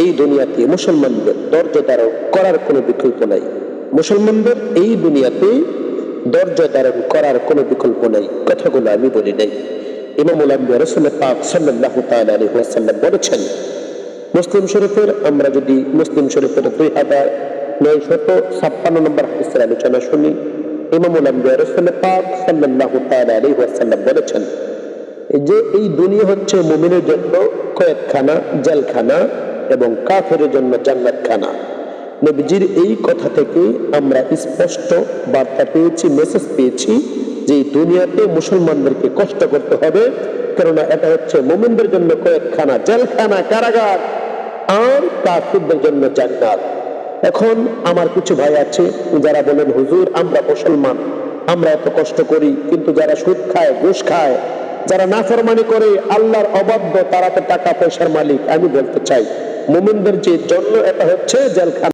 এই দুনিয়াতে মুসলমানদের ধৈর্য ধারণ করার কোনো বিকল্প নাই। মুসলমানদের এই দুনিয়াতে ধৈর্য ধারণ করার কোনো বিকল্প নাই। কথাগুলো আমি বলি নাই, ইমামুল আম্বিয়া রাসূল পাক সাল্লাল্লাহু তাআলা আলাইহি ওয়াসাল্লাম বলেছেন। মুসলিম শরীফের আমরা যদি মুসলিম শরীফের 2956 নম্বর হাদিসের আলোচনা শুনি, ইমামুল আম্বিয়া রাসূল পাক সাল্লাল্লাহু তাআলা আলাইহি ওয়াসাল্লাম বলেছেন যে এই দুনিয়া হচ্ছে মুমিনের জন্য কয়েদখানা, জেলখানা এবং কাফেরের জন্য জান্নাতখানা। নবীজির এই কথা থেকে আমরা স্পষ্ট বার্তা পেয়েছি, মেসেজ পেয়েছি যে দুনিয়াতে মুসলমানদেরকে কষ্ট করতে হবে, কেননা এটা হচ্ছে মুমিনদের জন্য কয়েদখানা, জেলখানা, কারাগার, আর কাফিরদের জন্য জান্নাত। এখন আমার কিছু ভাই আছে যারা বলেন, হুজুর আমরা মুসলমান, আমরা এত কষ্ট করি, কিন্তু যারা সুদ খায়, ঘুষ খায়, যারা নাফরমানি করে, আল্লাহর অবাধ্য, তারা তো টাকা পয়সার মালিক। আমি বলতে চাই মুমিনদের যে জন্য এটা হচ্ছে জেলখানা।